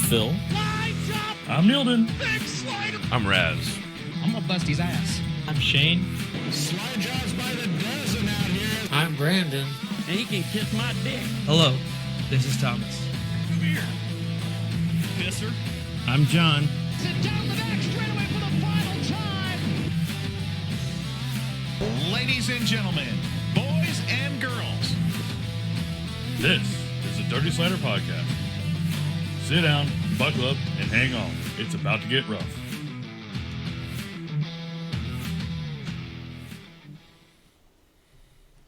Phil. I'm Nilden. I'm Raz. I'm gonna bust his ass. I'm Shane. Slide jobs by the dozen out here. I'm Brandon. And he can kiss my dick. Hello, this is Thomas. Come here. Pisser. I'm John. Sit down the back straightaway for the final time. Ladies and gentlemen, boys and girls. This is the Dirty Slider Podcast. Sit down, buckle up, and hang on. It's about to get rough.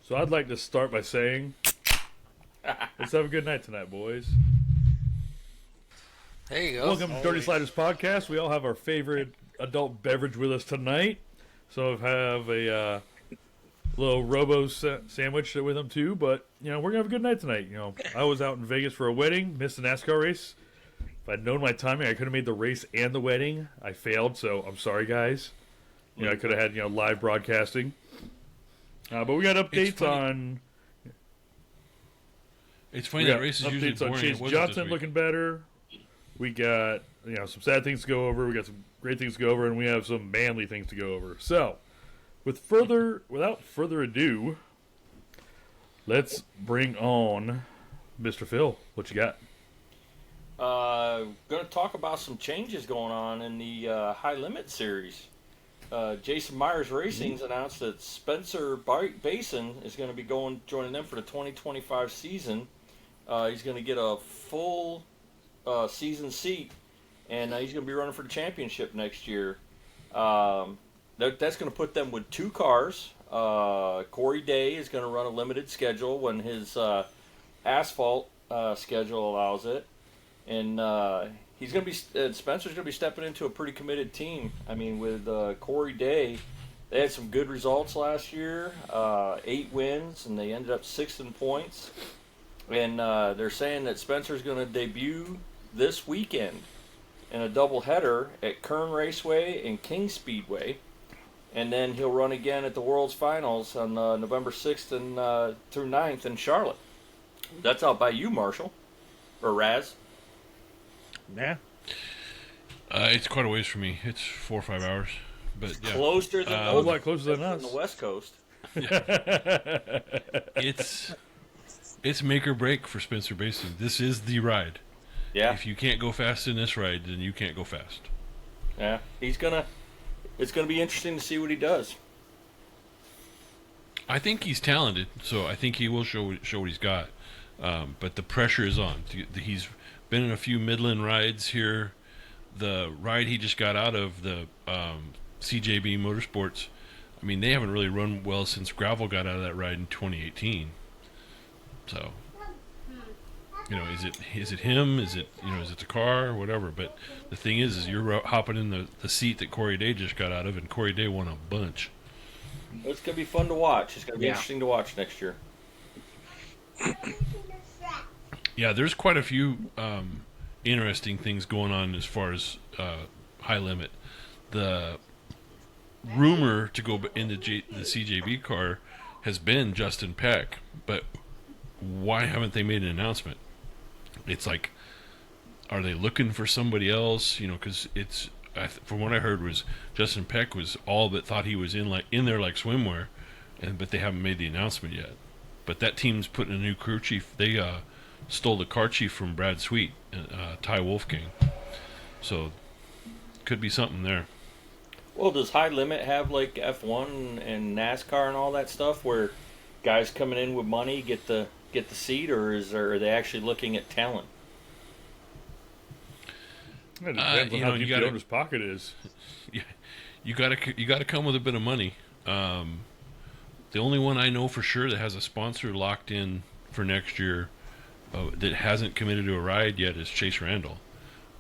So I'd like to start by saying, let's have a good night tonight, boys. There you go. Welcome to Dirty Sliders Podcast. We all have our favorite adult beverage with us tonight. So I have a little Robo sandwich with them too. But, you know, we're going to have a good night tonight. You know, I was out in Vegas for a wedding, missed the NASCAR race. If I'd known my timing, I could have made the race and the wedding. I failed, so I'm sorry, guys. You know, I could have had, you know, live broadcasting. But we got updates on... It's funny that race is usually boring. Chase Johnson looking better. We got, you know, some sad things to go over. We got some great things to go over, and we have some manly things to go over. So, without further ado, let's bring on Mr. Phil. What you got? Going to talk about some changes going on in the High Limit Series. Jason Myers Racing's announced that Spencer Bayston is going to be joining them for the 2025 season. He's going to get a full season seat, and he's going to be running for the championship next year. That's going to put them with two cars. Corey Day is going to run a limited schedule when his asphalt schedule allows it, and he's going to be Spencer's going to be stepping into a pretty committed team. I mean, with Corey Day, they had some good results last year, 8 wins, and they ended up 6th in points. And they're saying that Spencer's going to debut this weekend in a doubleheader at Kern Raceway and King Speedway. And then he'll run again at the World's Finals on November 6th and through 9th in Charlotte. That's out by you, Marshall. Or Raz. Yeah. It's quite a ways for me. It's 4 or 5 hours. But yeah. Closer than a whole lot closer than us. On the West Coast. It's make or break for Spencer Bayston. This is the ride. Yeah. If you can't go fast in this ride, then you can't go fast. Yeah. It's gonna be interesting to see what he does. I think he's talented, so I think he will show what he's got. But the pressure is on. He's been in a few Midland rides here. The ride he just got out of, the CJB Motorsports, I mean, they haven't really run well since Gravel got out of that ride in 2018. So, you know, is it him? Is it the car? Whatever. But the thing is you're hopping in the seat that Corey Day just got out of, and Corey Day won a bunch. It's going to be fun to watch. It's going to be interesting to watch next year. Yeah, there's quite a few interesting things going on as far as High Limit. The rumor to go in the CJB car has been Justin Peck, but why haven't they made an announcement? It's like, are they looking for somebody else? You know, because from what I heard was Justin Peck was all but thought he was in there like swimwear, but they haven't made the announcement yet. But that team's putting a new crew chief. They stole the car chief from Brad Sweet, Tye Wolfgang. So could be something there. Well, does High Limit have like F1 and NASCAR and all that stuff where guys coming in with money get the seat, or are they actually looking at talent? It depends on how deep the owner's pocket is. Yeah, you gotta come with a bit of money. The only one I know for sure that has a sponsor locked in for next year that hasn't committed to a ride yet is Chase Randall.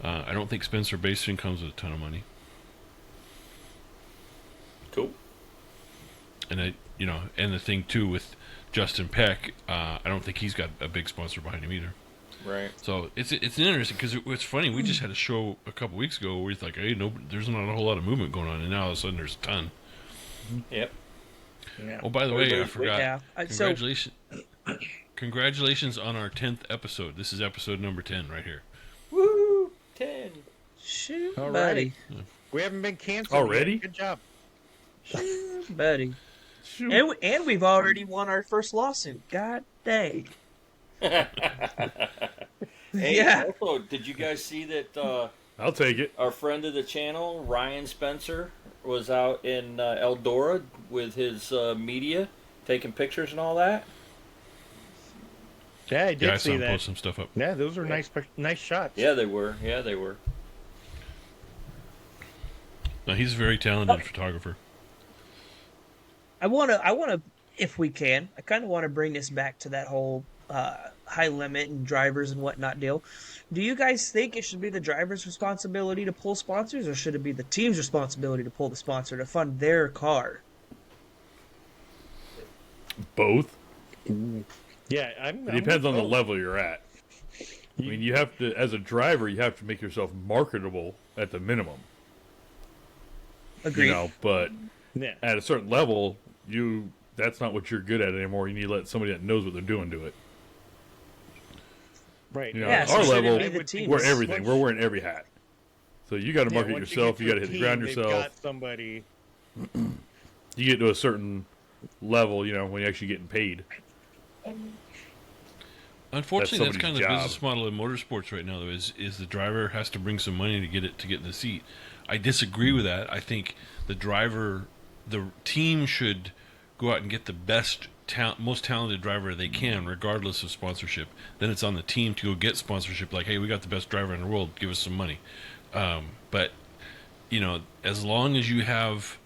I don't think Spencer Bayston comes with a ton of money. Cool. And and the thing too with Justin Peck, I don't think he's got a big sponsor behind him either. Right. So it's interesting because it's funny. We just had a show a couple weeks ago where it's like, hey, no, there's not a whole lot of movement going on, and now all of a sudden there's a ton. Yep. Yeah. Oh, by the way, I forgot. Yeah. Congratulations on our 10th episode. This is episode number 10 right here. Woo! Shoot, All buddy. right. We haven't been canceled Already? yet. Good job. Shoot, buddy. Shoot. And we've already won our first lawsuit. God dang. Hey, Yeah. also, did you guys see that I'll take it. our friend of the channel, Ryan Spencer, was out in Eldora with his media, taking pictures and all that? Yeah, I Yeah, I did saw see him that. post some stuff up. Yeah, those were nice shots. Yeah, they were. Yeah, they were. No, he's a very talented photographer. I wanna, if we can, I kind of want to bring this back to that whole high limit and drivers and whatnot deal. Do you guys think it should be the driver's responsibility to pull sponsors, or should it be the team's responsibility to pull the sponsor to fund their car? Both. Yeah, It depends on the level you're at. I mean, you have to, as a driver, you have to make yourself marketable at the minimum. Agreed. You know, but Yeah. at a certain level, that's not what you're good at anymore. You need to let somebody that knows what they're doing do it. Right. You know, Yeah, at so our should it level, be the team's- we're everything. We're wearing every hat. So you got to market once yourself. You, You get got to to hit a the ground team, they've yourself. got somebody. You get to a certain level, you know, when you're actually getting paid. Unfortunately, that's somebody's kind of the job. business model in motorsports right now. Though, is the driver has to bring some money to get in the seat. I disagree with that. I think the team should go out and get the best, most talented driver they can, regardless of sponsorship. Then it's on the team to go get sponsorship. Like, hey, we got the best driver in the world. Give us some money. But you know, as long as you have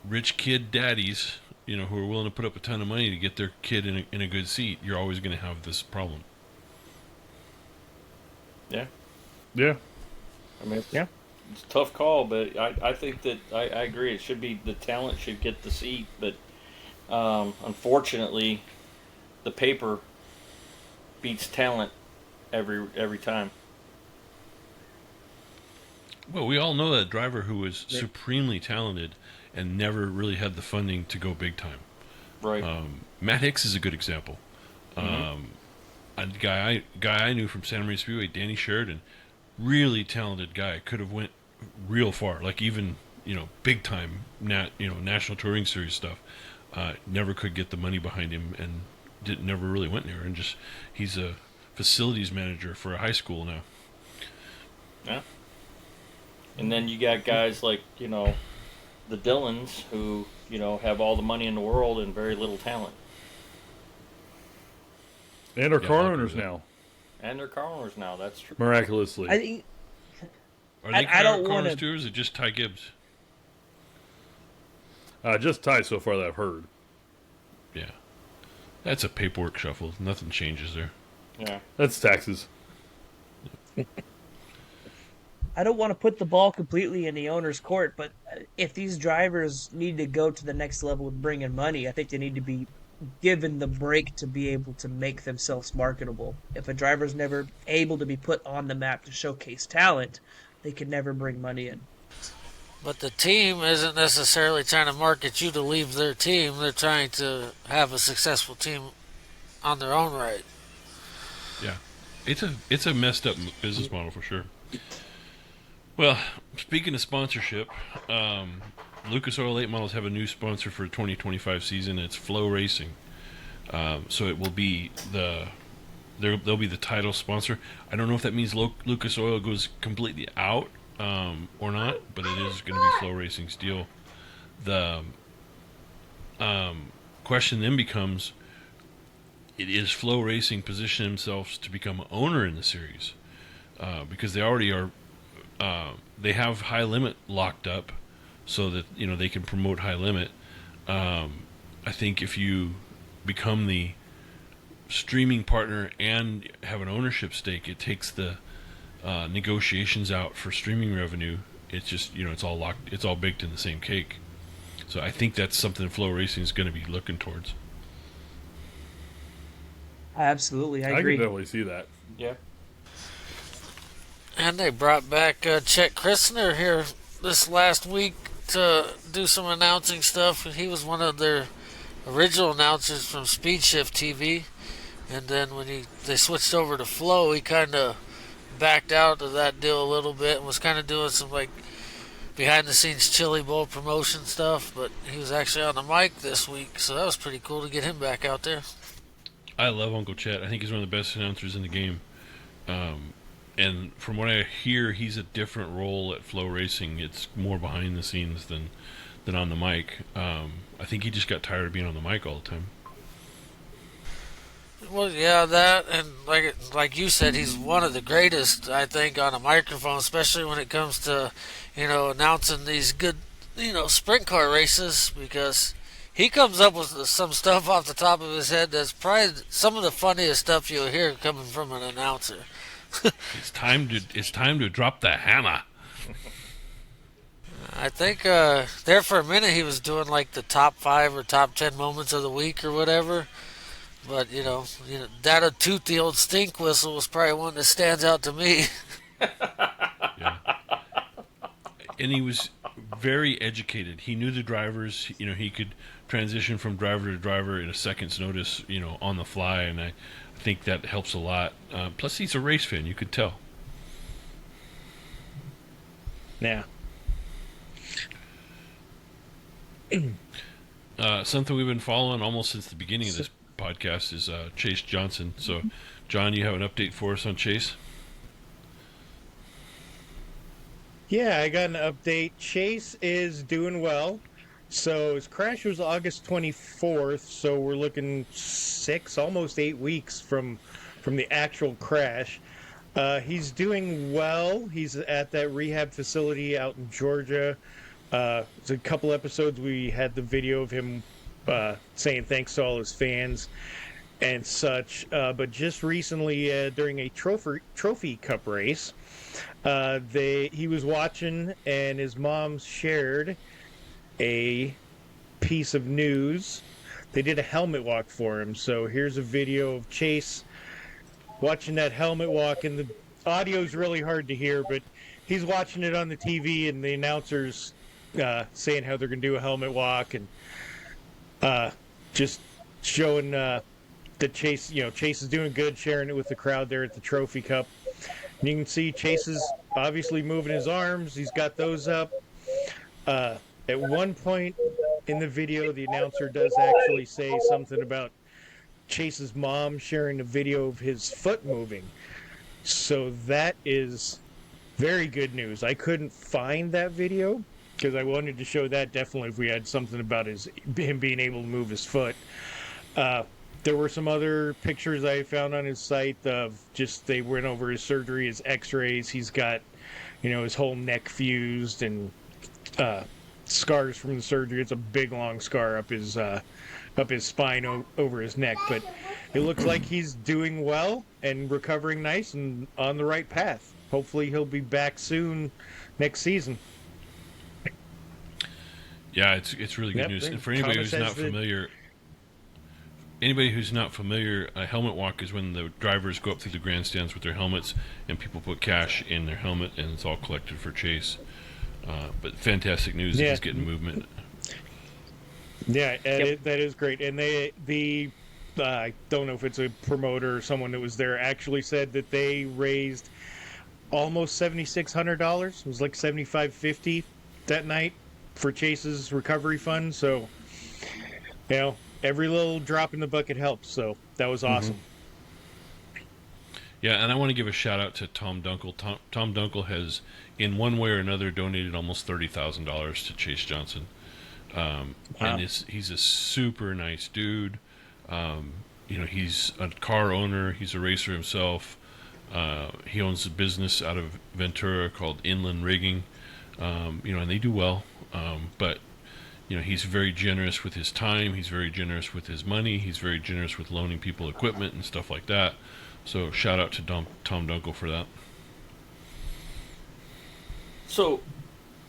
rich kid daddies, you know, who are willing to put up a ton of money to get their kid in a good seat, you're always going to have this problem. Yeah. Yeah. I mean, Yeah. it's a tough call, but I think that I agree. It should be the talent should get the seat, but unfortunately, the paper beats talent every time. Well, we all know that driver who was supremely talented and never really had the funding to go big time. Right. Matt Hicks is a good example. A guy I knew from Santa Maria Speedway, Danny Sheridan, really talented guy, could have went real far, like even big time, national touring series stuff. Never could get the money behind him and never really went there. And just he's a facilities manager for a high school now. Yeah. And then you got guys like the Dillons who have all the money in the world and very little talent. And our Yeah, car I'll owners agree with now, And they're car owners now. That's true. miraculously. I think Are they I don't car wanna- owners too, or is it just Ty Gibbs? Just Tye so far that I've heard. Yeah. That's a paperwork shuffle. Nothing changes there. Yeah. That's taxes. I don't want to put the ball completely in the owner's court, but if these drivers need to go to the next level with bringing money, I think they need to be given the break to be able to make themselves marketable. If a driver's never able to be put on the map to showcase talent, they can never bring money in. But the team isn't necessarily trying to market you to leave their team. They're trying to have a successful team on their own right. Yeah. It's a messed up business model for sure. Well, speaking of sponsorship, Lucas Oil 8 Models have a new sponsor for the 2025 season. It's Flow Racing. So it will be they'll be the title sponsor. I don't know if that means Lucas Oil goes completely out or not, but it is going to be Flow Racing's deal. The question then becomes, is Flow Racing positioning themselves to become an owner in the series? Because they already are. They have High Limit locked up, so that they can promote High Limit. I think if you become the streaming partner and have an ownership stake, it takes the negotiations out for streaming revenue. It's just it's all locked. It's all baked in the same cake. So I think that's something Flow Racing is going to be looking towards. Absolutely, I I agree. can definitely see that. Yeah. And they brought back Chet Christner here this last week to do some announcing stuff. He was one of their original announcers from Speed Shift TV. And then when they switched over to Flow, he kind of backed out of that deal a little bit and was kind of doing some like behind the scenes Chili Bowl promotion stuff, but he was actually on the mic this week, so that was pretty cool to get him back out there. I love Uncle Chet. I think he's one of the best announcers in the game. And from what I hear, he's a different role at Flow Racing. It's more behind the scenes than on the mic. I think he just got tired of being on the mic all the time. Well, yeah, that, and like you said, he's one of the greatest, I think, on a microphone, especially when it comes to, announcing these good, sprint car races, because he comes up with some stuff off the top of his head that's probably some of the funniest stuff you'll hear coming from an announcer. It's time to drop the hammer. I think there for a minute he was doing like the top 5 or top 10 moments of the week or whatever. But that toot the old stink whistle was probably one that stands out to me. Yeah. And he was very educated. He knew the drivers. He could transition from driver to driver in a second's notice. On the fly, and I think that helps a lot. Plus, he's a race fan. You could tell. Yeah. Something we've been following almost since the beginning of this podcast is Chase Johnson. So, John, you have an update for us on Chase? Yeah, I got an update. Chase is doing well. So his crash was August 24th, so we're looking 6, almost 8 weeks from the actual crash. He's doing well. He's at that rehab facility out in Georgia. It's a couple episodes we had the video of him saying thanks to all his fans and such. But just recently, during a trophy cup race, he was watching, and his mom shared a piece of news. They did a helmet walk for him. So here's a video of Chase watching that helmet walk, and the audio's really hard to hear, but he's watching it on the TV, and the announcers saying how they're going to do a helmet walk, and just showing that Chase is doing good, sharing it with the crowd there at the Trophy Cup. And you can see Chase is obviously moving his arms. He's got those up. At one point in the video, the announcer does actually say something about Chase's mom sharing a video of his foot moving. So that is very good news. I couldn't find that video because I wanted to show that definitely if we had something about him being able to move his foot. There were some other pictures I found on his site of just they went over his surgery, his x-rays. He's got, his whole neck fused and scars from the surgery. It's a big long scar up his spine over his neck, but it looks like he's doing well and recovering nice and on the right path. Hopefully he'll be back soon next season. Yeah, it's really good news. And for anybody who's not familiar, a helmet walk is when the drivers go up through the grandstands with their helmets and people put cash in their helmet, and it's all collected for Chase. But fantastic news that he's getting movement. Yeah, that is great. And I don't know if it's a promoter or someone that was there, actually said that they raised almost $7,600. It was like $7,550 that night for Chase's recovery fund. So, every little drop in the bucket helps. So that was awesome. Mm-hmm. Yeah, and I want to give a shout out to Tom Dunkel. Tom Dunkel has, in one way or another, donated almost $30,000 to Chase Johnson. Wow. And he's a super nice dude. He's a car owner. He's a racer himself. He owns a business out of Ventura called Inland Rigging. And they do well. But he's very generous with his time. He's very generous with his money. He's very generous with loaning people equipment and stuff like that. So shout out to Tom Dunkel for that. So,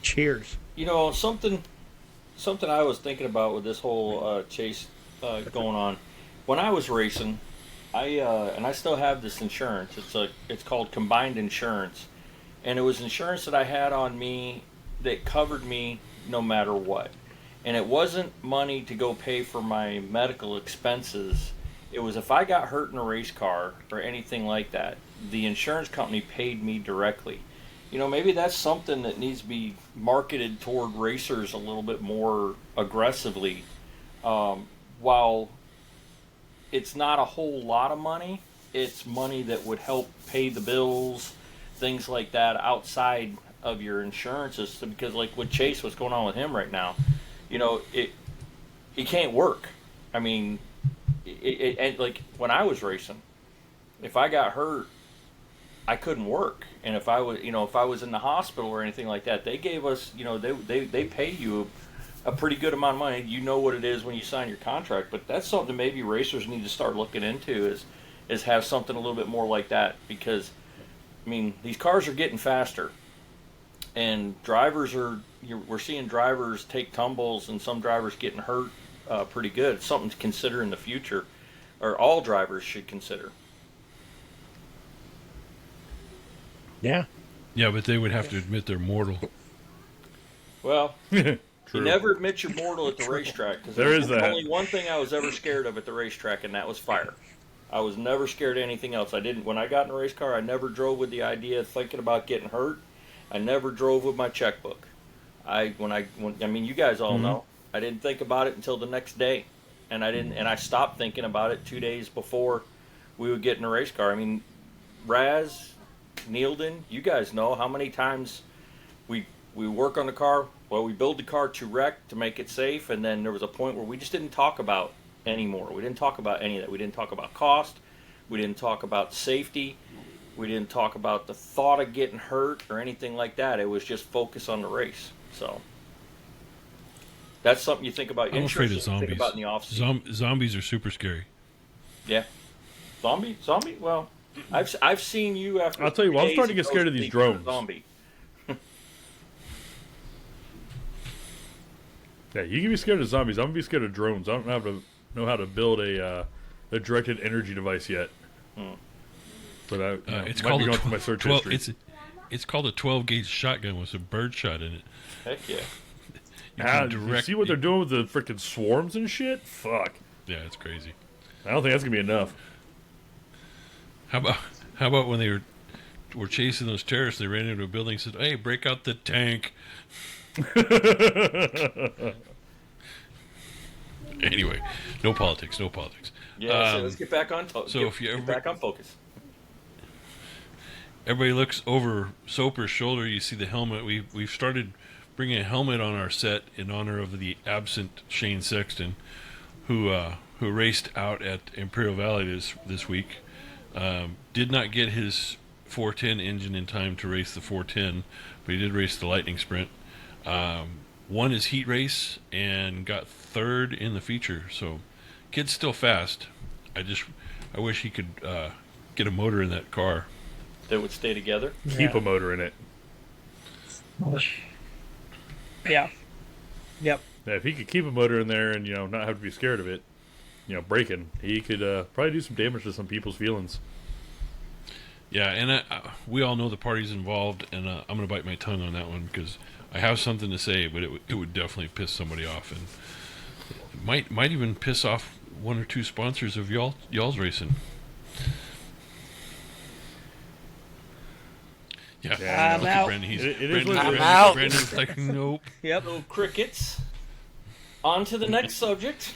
cheers. Something I was thinking about with this whole Chase going on. When I was racing, I still have this insurance. It's called combined insurance, and it was insurance that I had on me that covered me no matter what. And it wasn't money to go pay for my medical expenses. It was if I got hurt in a race car or anything like that, the insurance company paid me directly. Maybe that's something that needs to be marketed toward racers a little bit more aggressively. While it's not a whole lot of money, it's money that would help pay the bills, things like that outside of your insurances. Because like with Chase, what's going on with him right now, he can't work. I mean, and like when I was racing, if I got hurt, I couldn't work. And if I was in the hospital or anything like that, they gave us, they pay you a pretty good amount of money. You know what it is when you sign your contract, but that's something maybe racers need to start looking into is have something a little bit more like that. Because I mean, these cars are getting faster, and we're seeing drivers take tumbles, and some drivers getting hurt pretty good. It's something to consider in the future, or all drivers should consider. Yeah. Yeah, but they would have to admit they're mortal. Well, you never admit you're mortal at the racetrack, because There is that. only one thing I was ever scared of at the racetrack, and that was fire. I was never scared of anything else. When I got in a race car, I never drove with the idea of thinking about getting hurt. I never drove with my checkbook. I mean, you guys all know, I didn't think about it until the next day, and I stopped thinking about it 2 days before we would get in a race car. I mean, Raz, Neilden, you guys know how many times we work on the car. Well, we build the car to wreck to make it safe, and then there was a point where we just didn't talk about anymore. We didn't talk about any of that. We didn't talk about cost. We didn't talk about safety. We didn't talk about the thought of getting hurt or anything like that. It was just focus on the race. So that's something you think about. I'm afraid of Think zombies. about in the off season. Zombies are super scary. Yeah, zombie. Well, I've seen you after. I'll tell you what, I'm starting to get scared of these drones. Zombie. Yeah, you can be scared of zombies. I'm gonna be scared of drones. I don't know how to build a directed energy device yet. But It's might called be a going through my search history. It's called a 12-gauge shotgun with some bird shot in it. Heck yeah. You see what they're doing with the freaking swarms and shit? Fuck. Yeah, it's crazy. I don't think that's gonna be enough. How about when they were chasing those terrorists? They ran into a building and said, "Hey, break out the tank." Anyway, no politics. Yeah, so let's get back on back on focus. Everybody looks over Soper's shoulder. You see the helmet. We've started bringing a helmet on our set in honor of the absent Shane Sexton, who raced out at Imperial Valley this week. Did not get his 410 engine in time to race the 410, but he did race the Lightning Sprint. Won his heat race and got third in the feature. So, kid's still fast. I wish he could get a motor in that car. That would stay together. Keep a motor in it. Yeah. Yep. Yeah, if he could keep a motor in there and not have to be scared of it, breaking, he could probably do some damage to some people's feelings. Yeah, and we all know the parties involved, and I'm going to bite my tongue on that one because I have something to say, but it would definitely piss somebody off, and it might even piss off one or two sponsors of y'all's racing. Yeah, I'm look at out. Brandon. I'm out. Brandon's like, nope. Yep. Little crickets. On to the next subject.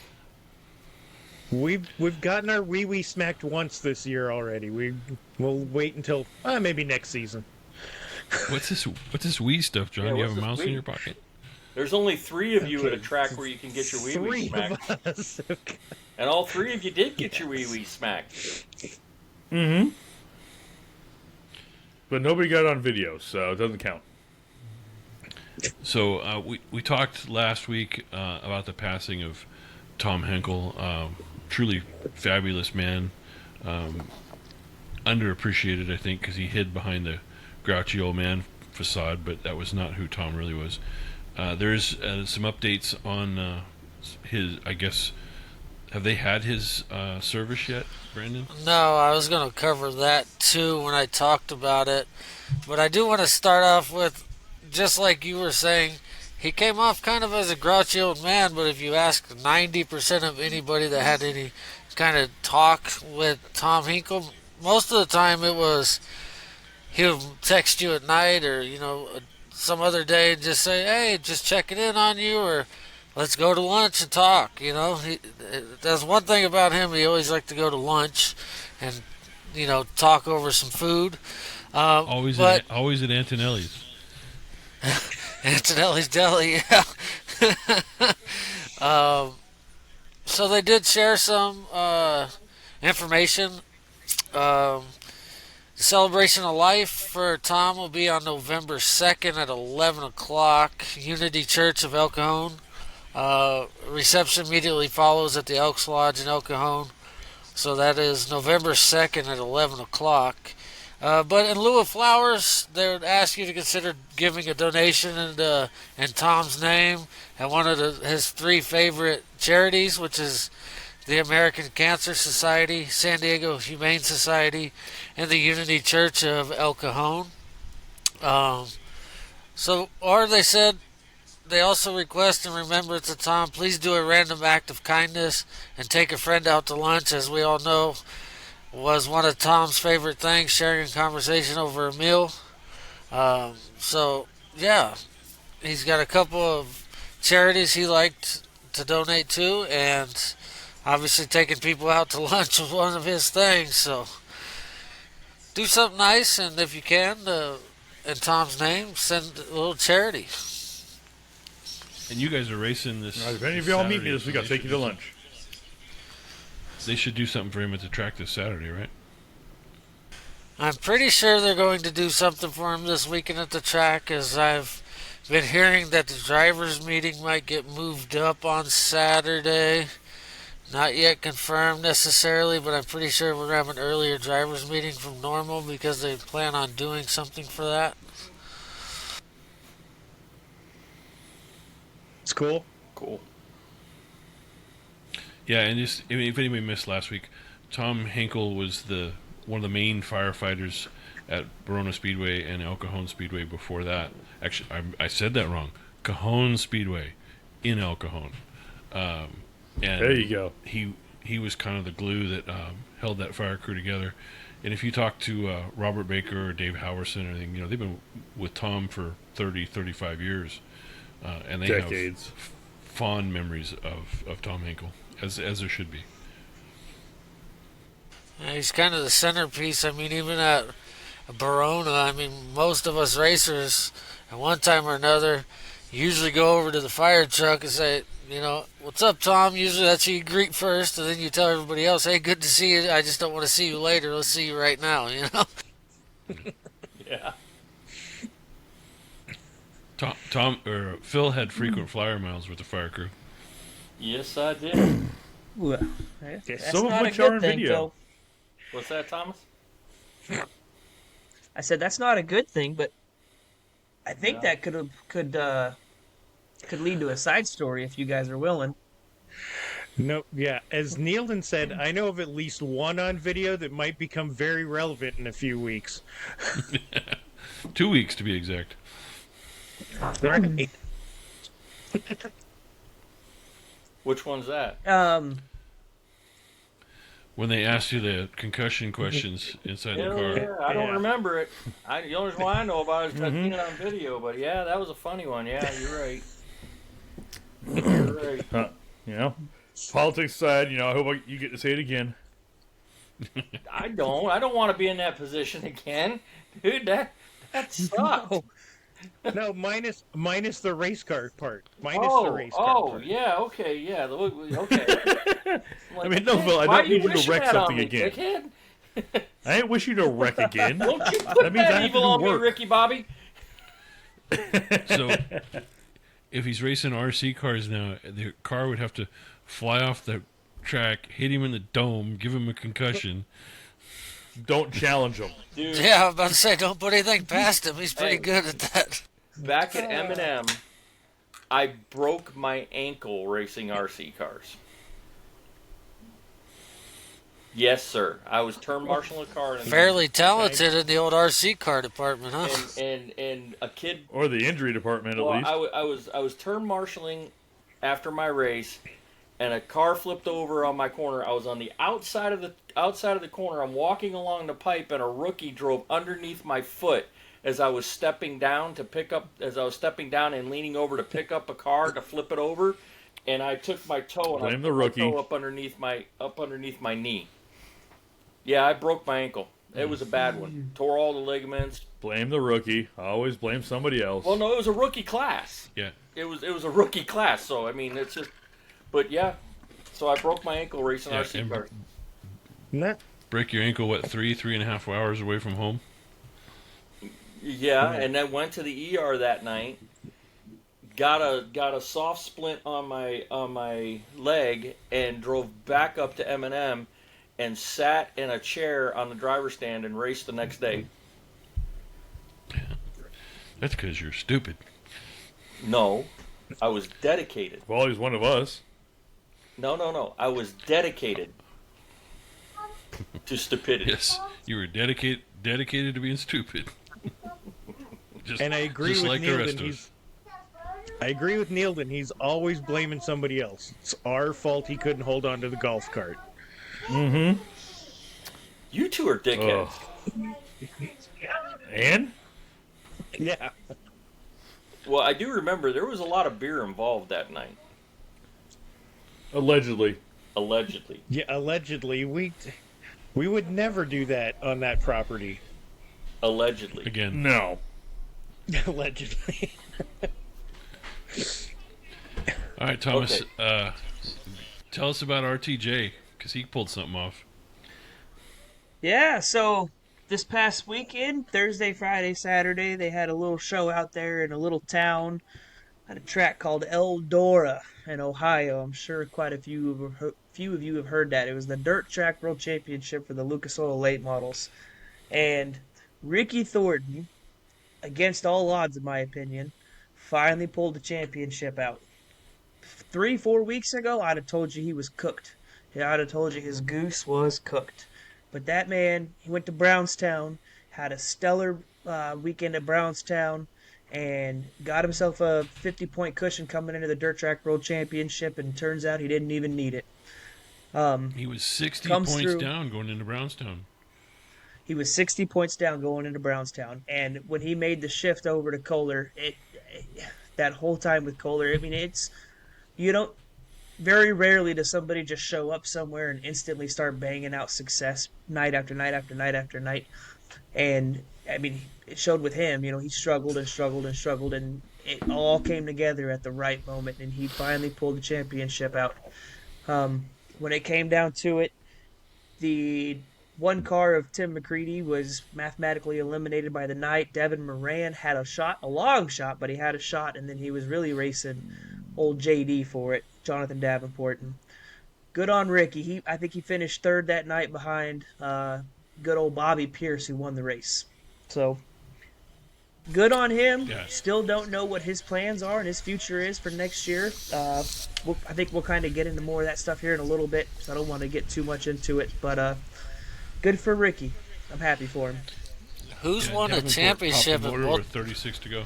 We've gotten our wee smacked once this year already. We'll wait until maybe next season. What's this wee stuff, John? Yeah, you have a what's this mouse in wee? your pocket? There's only 3 of you at a track where you can get your wee smacked. Of us. Okay. And all 3 of you did get your wee smacked. Mm-hmm. But nobody got it on video, so it doesn't count. So we talked last week about the passing of Tom Henkel, truly fabulous man, underappreciated, I think, because he hid behind the grouchy old man facade, but that was not who Tom really was. There's some updates on his, I guess, have they had his service yet, Brandon? No, I was going to cover that too when I talked about it. But I do want to start off with, just like you were saying, he came off kind of as a grouchy old man, but if you ask 90% of anybody that had any kind of talk with Tom Hinkle. Most of the time it was he'll text you at night or, some other day and just say, hey, just checking in on you, or let's go to lunch and talk. There's one thing about him, he always liked to go to lunch and, talk over some food. Always at Antonelli's. Antonelli's Deli, yeah. So they did share some information. The celebration of life for Tom will be on November 2nd at 11 o'clock, Unity Church of El Cajon. Reception immediately follows at the Elks Lodge in El Cajon. So that is November 2nd at 11 o'clock. But in lieu of flowers, they would ask you to consider giving a donation in Tom's name at one of his 3 favorite charities, which is the American Cancer Society, San Diego Humane Society, and the Unity Church of El Cajon. Or they said they also request in remembrance of Tom, please do a random act of kindness and take a friend out to lunch, as we all know was one of Tom's favorite things, sharing a conversation over a meal. Yeah, he's got a couple of charities he liked to donate to, and obviously taking people out to lunch was one of his things. So do something nice, and if you can, in Tom's name, send a little charity. And you guys are racing this. If any of y'all meet me this week, I'll take you to lunch. They should do something for him at the track this Saturday, right? I'm pretty sure they're going to do something for him this weekend at the track, as I've been hearing that the drivers' meeting might get moved up on Saturday. Not yet confirmed necessarily, but I'm pretty sure we're going to have an earlier drivers' meeting from normal because they plan on doing something for that. It's cool. Cool. Yeah, and if anybody missed last week, Tom Hinkle was one of the main firefighters at Verona Speedway and El Cajon Speedway before that. Actually, I said that wrong. Cajon Speedway in El Cajon. And there you go. He was kind of the glue that held that fire crew together. And if you talk to Robert Baker or Dave Howerson or anything, they've been with Tom for 30, 35 years. And they decades. have fond memories of Tom Hinkle, as there should be. Yeah, he's kind of the centerpiece. I mean, even at Verona, most of us racers, at one time or another, usually go over to the fire truck and say, what's up, Tom? Usually that's who you greet first, and then you tell everybody else, hey, good to see you. I just don't want to see you later. Let's see you right now, Yeah. Phil had frequent flyer miles with the fire crew. Yes, I did. Well, that's some of not which a good are in thing, video. Phil. What's that, Thomas? I said that's not a good thing, but I think that could lead to a side story if you guys are willing. No, yeah. As Nealon said, I know of at least one on video that might become very relevant in a few weeks. 2 weeks to be exact. Right. Which one's that? When they asked you the concussion questions inside the car. Yeah, I don't remember it. The only one I know about is I've seen it on video. But yeah, that was a funny one. Yeah, you're right. You're right. Politics aside, I hope you get to say it again. I don't want to be in that position again, dude. That sucked. No, minus the race car part. The race car part. Yeah, okay, yeah, okay. Like, no, Phil, I why don't need you to wishing wreck that on something me, again. dickhead? I ain't wish you to wreck again. Don't you put That means I that have evil to do on me, work. Ricky Bobby. So, if he's racing RC cars now, the car would have to fly off the track, hit him in the dome, give him a concussion. Don't challenge him. Dude, Yeah, I was about to say, don't put anything past him. He's pretty good at that. back at M&M, I broke my ankle racing RC cars. Yes, sir. I was turn marshaling a car. Fairly talented in the old RC car department, huh? And a kid. Or the injury department, at Well, least. I was turn marshaling after my race, and a car flipped over on my corner. I was on the outside of the corner. I'm walking along the pipe, and a rookie drove underneath my foot as I was stepping down and leaning over to pick up a car to flip it over, and I took my toe and Blame I the put my rookie. toe up underneath my knee. Yeah, I broke my ankle. It was a bad one. Tore all the ligaments. Blame the rookie. Always blame somebody else. Well, no, it was a rookie class. Yeah. It was a rookie class, so I mean it's just. But yeah, so I broke my ankle racing Yeah, RC and- cars. Not Break your ankle, what, 3.5 hours away from home? Yeah, and then went to the ER that night. Got a soft splint on my leg and drove back up to M&M and sat in a chair on the driver's stand and raced the next day. That's because you're stupid. No, I was dedicated. Well, he's one of us. No. I was dedicated to stupidity. Yes, you were dedicated to being stupid. And I agree just with like the Neil rest that of us. I agree with Neil that he's always blaming somebody else. It's our fault he couldn't hold on to the golf cart. Mm-hmm. You two are dickheads. And? Yeah. Well, I do remember there was a lot of beer involved that night. Allegedly. Allegedly. Yeah, allegedly. We would never do that on that property. Allegedly. Again. No. Allegedly. All right, Thomas. Okay. Tell us about RTJ, because he pulled something off. Yeah, so this past weekend, Thursday, Friday, Saturday, they had a little show out there in a little town at a track called Eldora in Ohio. I'm sure quite a few of you have heard that. It was the Dirt Track World Championship for the Lucas Oil late models. And Ricky Thornton, against all odds in my opinion, finally pulled the championship out. 3-4 weeks ago, I'd have told you he was cooked. Yeah, I'd have told you his goose was cooked. But that man, he went to Brownstown, had a stellar weekend at Brownstown, and got himself a 50-point cushion coming into the Dirt Track World Championship, and turns out he didn't even need it. He was 60 Comes points through. down going into Brownstown. He was 60 points down going into Brownstown, and when he made the shift over to Kohler, that whole time with Kohler, I mean, very rarely does somebody just show up somewhere and instantly start banging out success night after night after night after night. And I mean, it showed with him. He struggled and struggled and struggled, and it all came together at the right moment, and he finally pulled the championship out. When it came down to it, the one car of Tim McCready was mathematically eliminated by the night. Devin Moran had a long shot, but he had a shot, and then he was really racing old JD for it, Jonathan Davenport. And good on Ricky. I think he finished third that night behind good old Bobby Pierce, who won the race. So good on him. Yeah. Still don't know what his plans are and his future is for next year. I think we'll kind of get into more of that stuff here in a little bit, so I don't want to get too much into it. But good for Ricky. I'm happy for him. Who's Yeah, won a Davenport championship popped the in motor both? with 36 to go.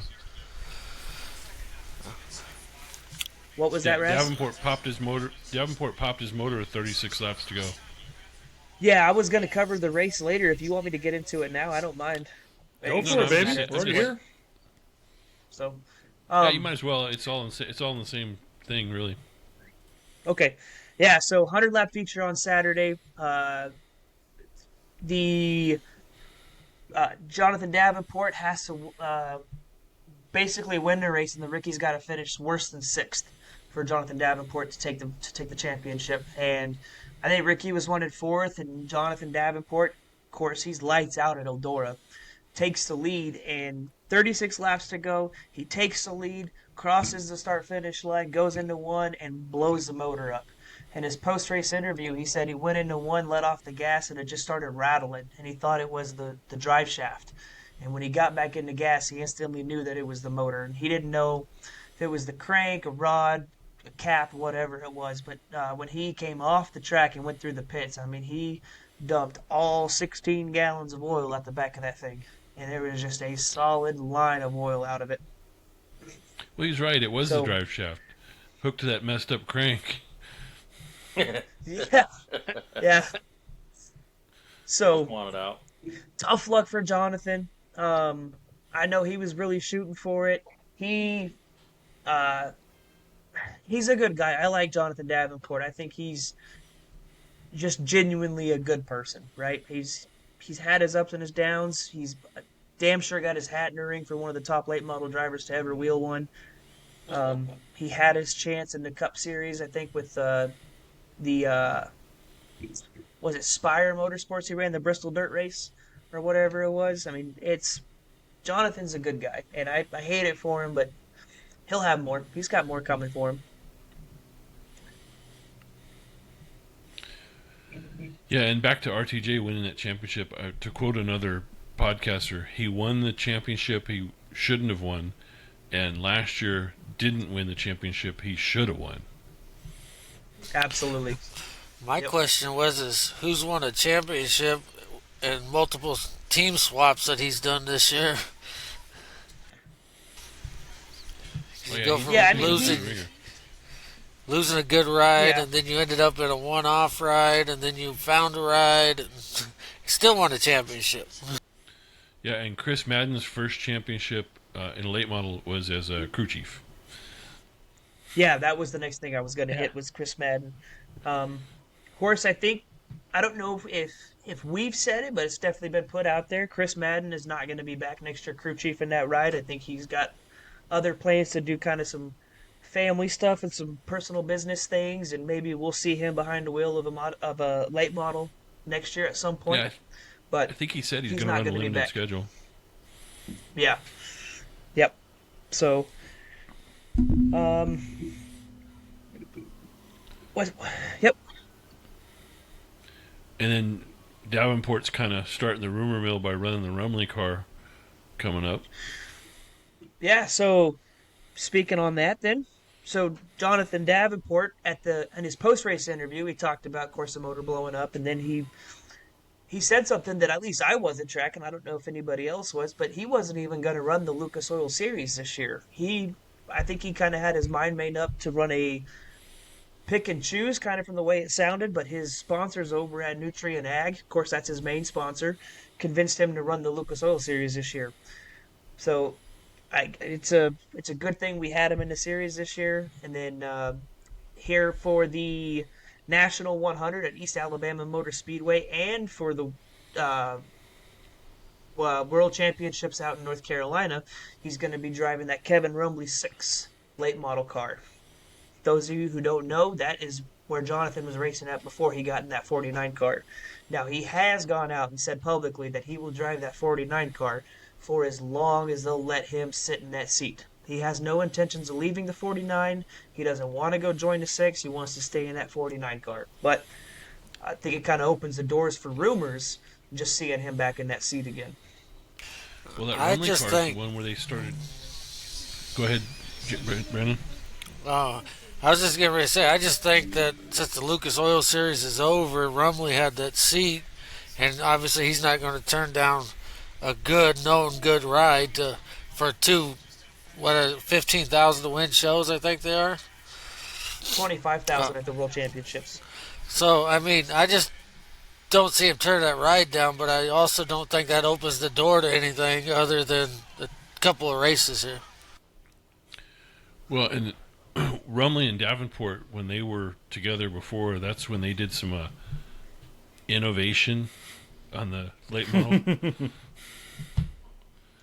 What was that, Raz? Davenport popped his motor with 36 laps to go. Yeah, I was going to cover the race later. If you want me to get into it now, I don't mind. Go No, for no, it, baby. that's We're good. here. So, Yeah, you might as well. It's all in the same thing, really. okay. Yeah, so 100-lap feature on Saturday. The Jonathan Davenport has to basically win the race, and the Ricky's got to finish worse than sixth for Jonathan Davenport to take the championship. And I think Ricky was wanted fourth, and Jonathan Davenport, of course, he's lights out at Eldora, takes the lead, and 36 laps to go. He takes the lead, crosses the start-finish line, goes into one, and blows the motor up. In his post-race interview, he said he went into one, let off the gas, and it just started rattling, and he thought it was the drive shaft. And when he got back into gas, he instantly knew that it was the motor. And he didn't know if it was the crank, a rod, a cap, whatever it was. But when he came off the track and went through the pits, I mean, he dumped all 16 gallons of oil at the back of that thing. And there was just a solid line of oil out of it. Well, he's right. It was the drive shaft hooked to that messed up crank. Yeah, yeah. So Want it out. tough luck for Jonathan. I know he was really shooting for it. He, uh, he's a good guy. I like Jonathan Davenport. I think he's just genuinely a good person, right? He's had his ups and his downs. He's damn sure got his hat in the ring for one of the top late model drivers to ever wheel one. He had his chance in the Cup Series, I think, with the was it Spire Motorsports? He ran the Bristol Dirt Race or whatever it was. I mean, it's Jonathan's a good guy, and I hate it for him, but he'll have more. He's got more coming for him. Yeah, and back to RTJ winning that championship. To quote another podcaster, he won the championship he shouldn't have won, and last year didn't win the championship he should have won. Absolutely. My question is who's won a championship and multiple team swaps that he's done this year? Oh, You go from Yeah, I mean, losing a good ride, Yeah. and then you ended up in a one-off ride, and then you found a ride, and you still won a championship. Yeah, and Chris Madden's first championship in a late model was as a crew chief. Yeah, that was the next thing I was going to hit was Chris Madden. Horse, I don't know if we've said it, but it's definitely been put out there. Chris Madden is not going to be back next year crew chief in that ride. I think he's got other plans to do kind of some family stuff and some personal business things, and maybe we'll see him behind the wheel of a late model next year at some point. Yeah, But I think he said he's he's going to not run a gonna be limited back. schedule. Yeah. Yep. So, what? Yep. And then Davenport's kind of starting the rumor mill by running the Rumley car coming up. Yeah. So, speaking on that, then, so Jonathan Davenport in his post race interview, he talked about Corsa Motor blowing up, and then he said something that at least I wasn't tracking. I don't know if anybody else was, but he wasn't even going to run the Lucas Oil Series this year. I think he kind of had his mind made up to run a pick and choose, kind of from the way it sounded. But his sponsors over at Nutrien Ag, of course, that's his main sponsor, convinced him to run the Lucas Oil Series this year. So, it's a good thing we had him in the series this year. And then here for the National 100 at East Alabama Motor Speedway, and for the World Championships out in North Carolina, he's going to be driving that Kevin Rumley 6 late model car. Those of you who don't know, that is where Jonathan was racing at before he got in that 49 car. Now, he has gone out and said publicly that he will drive that 49 car for as long as they'll let him sit in that seat. He has no intentions of leaving the 49. He doesn't want to go join the 6. He wants to stay in that 49 car. But I think it kind of opens the doors for rumors just seeing him back in that seat again. Well, that I Rumley just car think- is the one where they started. Go ahead, Brandon. I was just getting ready to say, I just think that since the Lucas Oil Series is over, Rumley had that seat, and obviously he's not going to turn down a known good ride for two, 15,000 to win shows, I think they are. 25,000 at the World Championships. So, I mean, I just don't see him turn that ride down, but I also don't think that opens the door to anything other than a couple of races here. Well, and Rumley and Davenport, when they were together before, that's when they did some innovation on the late model.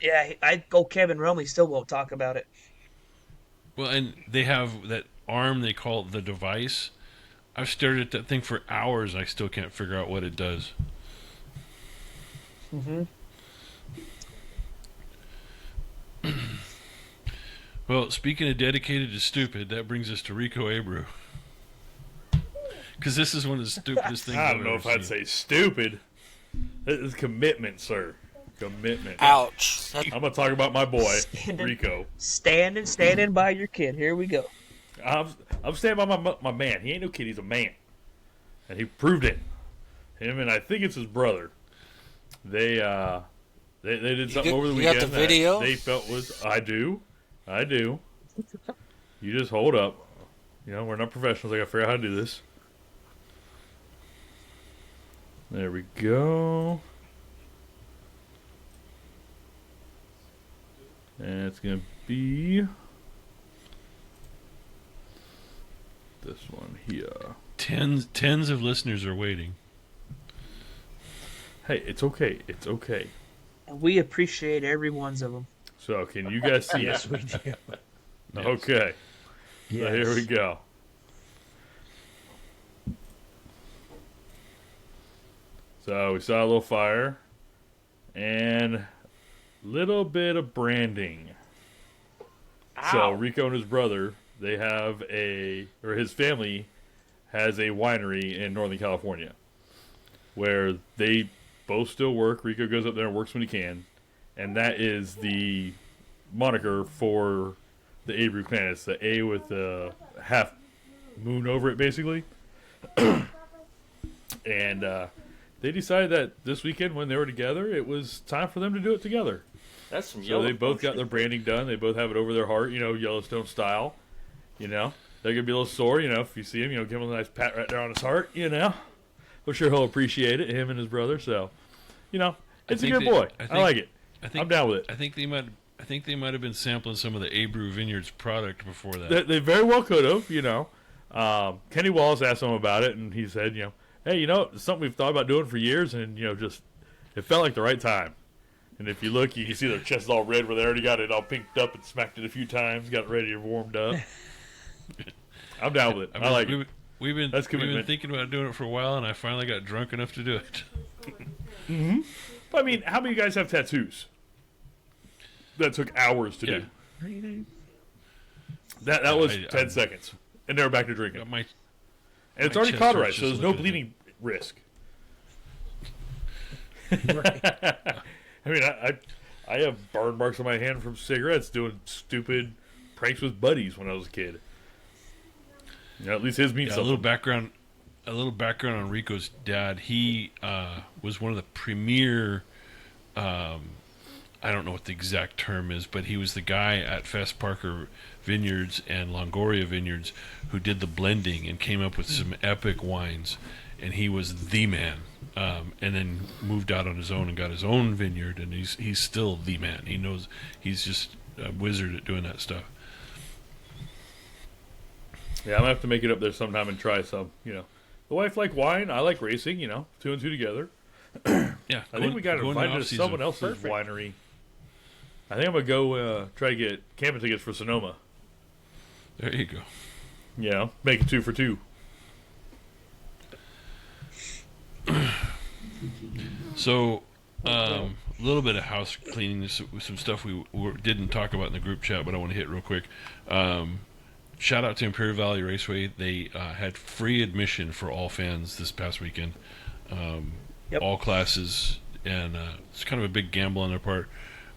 Yeah, Kevin Rumley still won't talk about it. Well, and they have that arm they call it the device. I've stared at that thing for hours. I still can't figure out what it does. Mm-hmm. Well, speaking of dedicated to stupid, that brings us to Rico Abreu. Because this is one of the stupidest things I don't know I've if ever I'd seen. say stupid. This is commitment, sir. Commitment. Ouch. I'm going to talk about my boy, Rico. Standing by your kid. Here we go. I'm standing by my man. He ain't no kid. He's a man. And he proved it. Him and I think it's his brother. They did something over the you weekend got the that video? they felt was... I do. You just hold up. You know, we're not professionals. I got to figure out how to do this. There we go. And it's going to be this one here. Tens of listeners are waiting. Hey, it's okay. It's okay. And we appreciate every one of them. So, can you guys see Yes, it? we do. Okay. Yes. So, here we go. So, we saw a little fire and little bit of branding. So, Rico and his brother, they have his family has a winery in Northern California where they both still work. Rico goes up there and works when he can. And that is the moniker for the A Brew Clan. It's the A with the half moon over it, basically. And they decided that this weekend when they were together, it was time for them to do it together. That's some So yellow. they both got their branding done. They both have it over their heart, Yellowstone style. They're going to be a little sore, if you see him, give him a nice pat right there on his heart, I'm sure he'll appreciate it, him and his brother. So, it's a good boy. I like it. I'm down with it. I think they might have been sampling some of the A Brew Vineyards product before that. They very well could have, Kenny Wallace asked him about it, and he said, hey, it's something we've thought about doing for years, and, just, it felt like the right time. And if you look, you can see their chest is all red where they already got it all pinked up and smacked it a few times, got it ready to warmed up. I'm down with it. I like it. We've been thinking about doing it for a while, and I finally got drunk enough to do it. Mm-hmm. But, I mean, how many of you guys have tattoos? That took hours to do. That was 10 seconds. And they were back to drinking. And it's already cauterized, so there's no bleeding risk. I mean, I have burn marks on my hand from cigarettes doing stupid pranks with buddies when I was a kid. At least his means something. A little background on Rico's dad. He was one of the premier. I don't know what the exact term is, but he was the guy at Fest Parker Vineyards and Longoria Vineyards who did the blending and came up with some epic wines. And he was the man. And then moved out on his own and got his own vineyard, and he's still the man. He knows, he's just a wizard at doing that stuff. Yeah, I'm gonna have to make it up there sometime and try some. The wife like wine, I like racing. 2 and 2 together. Yeah, I think we got invited to someone else's winery. I think I'm gonna go try to get camping tickets for Sonoma. There you go. Make it 2 for 2. So, a little bit of house cleaning, some stuff we didn't talk about in the group chat, but I want to hit real quick. Shout out to Imperial Valley Raceway. They had free admission for all fans this past weekend, all classes, and it's kind of a big gamble on their part.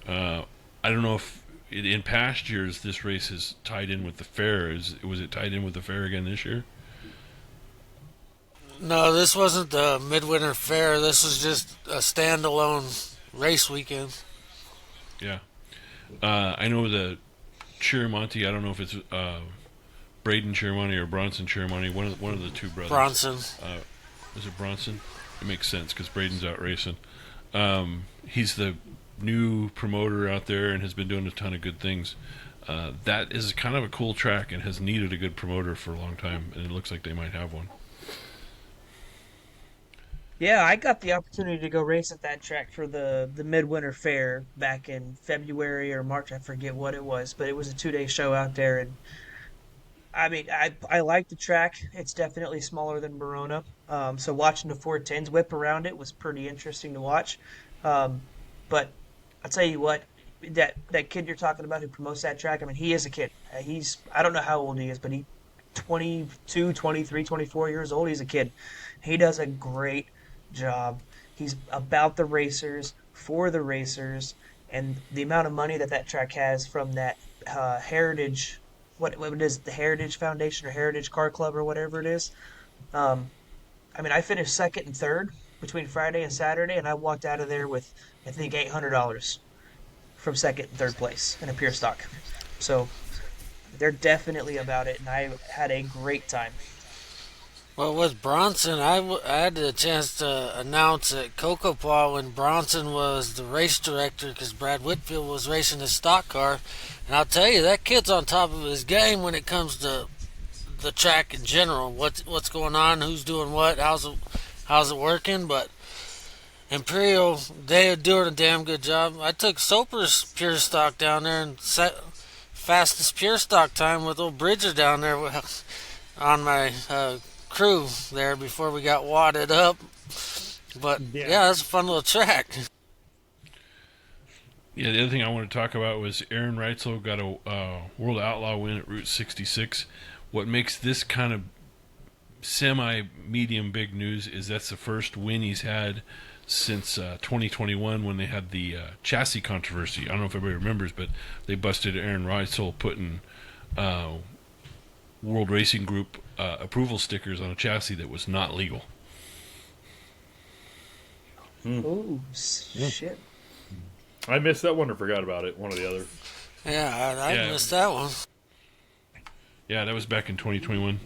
I don't know if in past years this race has tied in with the fair. Was it tied in with the fair again this year? No, this wasn't the Midwinter Fair. This was just a standalone race weekend. Yeah. I know the Chiramonte, I don't know if it's Braden Chiramonte or Bronson Chiramonte, one of the two brothers. Bronson. Is it Bronson? It makes sense because Braden's out racing. He's the new promoter out there and has been doing a ton of good things. That is kind of a cool track and has needed a good promoter for a long time, and it looks like they might have one. Yeah, I got the opportunity to go race at that track for the Midwinter Fair back in February or March. I forget what it was, but it was a 2-day show out there. And I mean, I like the track. It's definitely smaller than Verona. So watching the 410s whip around it was pretty interesting to watch. But I'll tell you what, that kid you're talking about who promotes that track, I mean, he is a kid. I don't know how old he is, but he's 22, 23, 24 years old. He's a kid. He does a great job. He's about the racers, for the racers, and the amount of money that track has from that Heritage, what it is, the Heritage Foundation or Heritage Car Club or whatever it is. I mean, I finished second and third between Friday and Saturday, and I walked out of there with, I think, $800 from second and third place in a pure stock. So they're definitely about it, and I had a great time. Well, with Bronson, I had the chance to announce at Paw when Bronson was the race director because Brad Whitfield was racing his stock car. And I'll tell you, that kid's on top of his game when it comes to the track in general. What's going on, who's doing what, how's it working. But Imperial, they are doing a damn good job. I took Soper's pure stock down there and set fastest pure stock time with old Bridger down there on my crew there before we got wadded up. But yeah, that's a fun little track. Yeah, the other thing I want to talk about was Aaron Reitzel got a World Outlaw win at Route 66. What makes this kind of semi-medium big news is that's the first win he's had since 2021 when they had the chassis controversy. I don't know if everybody remembers, but they busted Aaron Reitzel putting World Racing Group approval stickers on a chassis that was not legal. Ooh, shit. I missed that one or forgot about it. One or the other. Yeah, I missed that one. Yeah, that was back in 2021.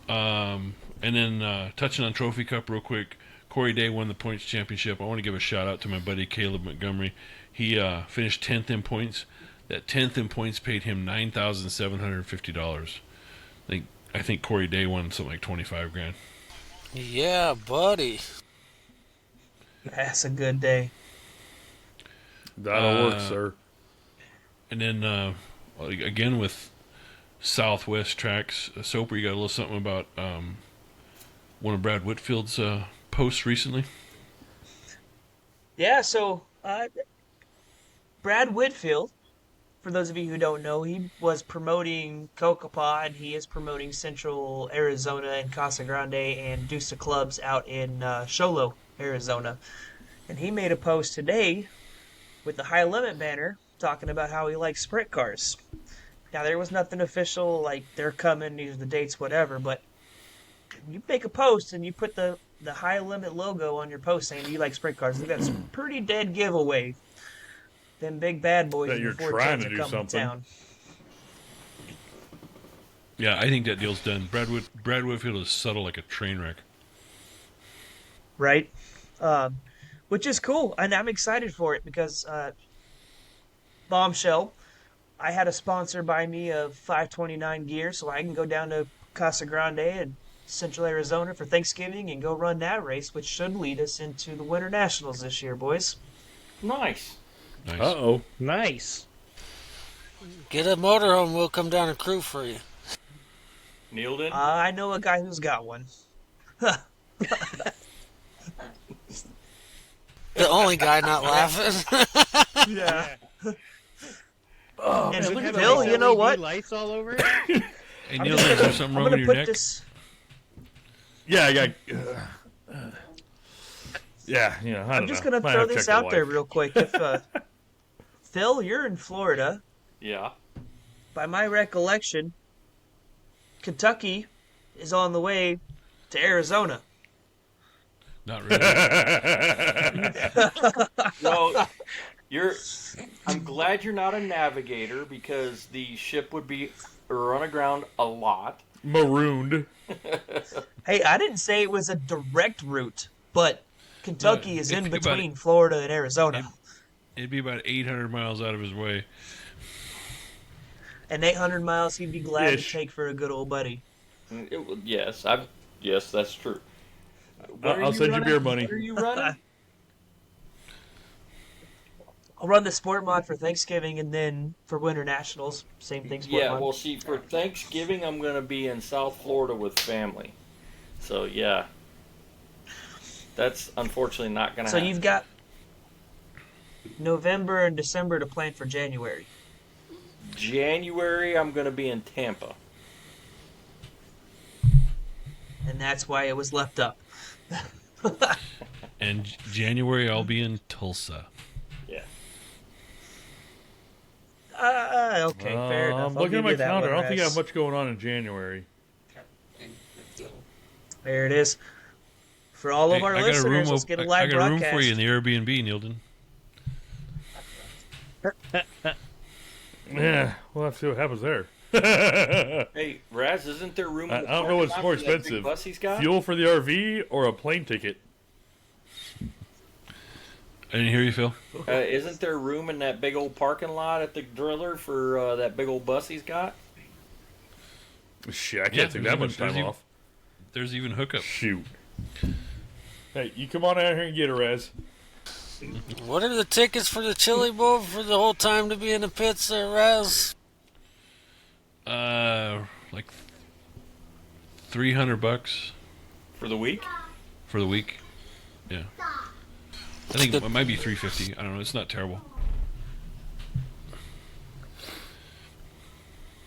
And then touching on Trophy Cup real quick, Corey Day won the points championship. I want to give a shout out to my buddy Caleb Montgomery. He finished 10th in points. That 10th in points paid him $9,750. I think Corey Day won something like 25 grand. Yeah, buddy. That's a good day. That'll work, sir. And then again with Southwest tracks, Soper, you got a little something about one of Brad Whitfield's posts recently? Yeah, so Brad Whitfield, for those of you who don't know, he was promoting Cocopah, and he is promoting Central Arizona and Casa Grande and Deuce Clubs out in Sholo, Arizona. And he made a post today with the High Limit banner talking about how he likes sprint cars. Now, there was nothing official, like they're coming, these are the dates, whatever, but you make a post and you put the High Limit logo on your post saying you like sprint cars. I think that's a pretty dead giveaway. Them big bad boys That you're before trying to are do coming something. to town. Yeah, I think that deal's done. Brad Whitfield is subtle like a train wreck. Right? Which is cool, and I'm excited for it because Bombshell, I had a sponsor buy me a 529 gear so I can go down to Casa Grande and Central Arizona for Thanksgiving and go run that race, which should lead us into the Winter Nationals this year, boys. Nice. Nice. Uh-oh. Nice. Get a motorhome, we'll come down and crew for you. Nailed it. I know a guy who's got one. The only guy not laughing. Yeah. Oh, And does it have Phil, those you know LED what? lights all over it? Hey, Neil, is there something I'm wrong going with to your put neck? this... Yeah, I got. Yeah, I don't I'm just know. going to Might throw have to this check the out there wife. real quick. If Phil, you're in Florida. Yeah. By my recollection, Kentucky is on the way to Arizona. Not really. Well, I'm glad you're not a navigator because the ship would be run aground a lot. Marooned. Hey, I didn't say it was a direct route, but Kentucky No, is in think about between Florida and Arizona. It'd be about 800 miles out of his way. And 800 miles he'd be glad Ish. to take for a good old buddy. Yes, that's true. What are I'll you send you running? beer money. What are you running? I'll run the Sport Mod for Thanksgiving and then for Winter Nationals, same thing, Sport Yeah, Mod. well, see, for Thanksgiving, I'm going to be in South Florida with family. So, yeah. That's unfortunately not going to So happen. you've got November and December to plan for January. January, I'm going to be in Tampa. And that's why it was left up. And January, I'll be in Tulsa. Yeah. Okay, fair enough. I'm I'll looking give at my you that calendar. one, I don't think I Rex. have much going on in January. There it is. For all of Hey, our I got a room. listeners, let's get a I live got a room broadcast. for you in the Airbnb, Neilton. Yeah, we'll have to see what happens there. Hey, Raz, isn't there room? I In the don't know what's parking more lot for that big expensive: bus he's got? fuel for the RV or a plane ticket. I didn't hear you, Phil. Isn't there room in that big old parking lot at the driller for that big old bus he's got? Shit, I can't Yeah, take there's that even- much time there's even- off. There's even hookup. Shoot. Hey, you come on out here and get a Raz. What are the tickets for the Chili Bowl for the whole time to be in the pits there, Raz? Like $300 For the week? for the week. Yeah. I think it might be $350. I don't know. It's not terrible.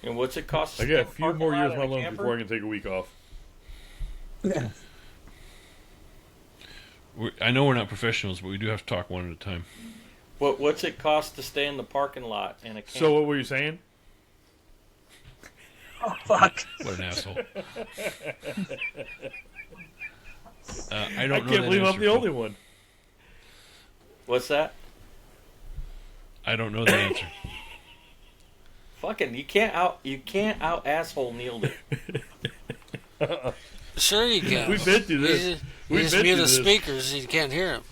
And what's it cost? to I got a stand few parking more lot years in my a loan camper? before I can take a week off. I know we're not professionals, but we do have to talk one at a time. What's it cost to stay in the parking lot in a camper? So what were you saying? Oh fuck! What an asshole. I I don't know. can't that believe I'm answer, the Phil. only one. What's that? I don't know the answer. Fucking, you can't out asshole Neil it. Sure you can. We've been through this. You We've just been mute through the this. speakers, you can't hear him.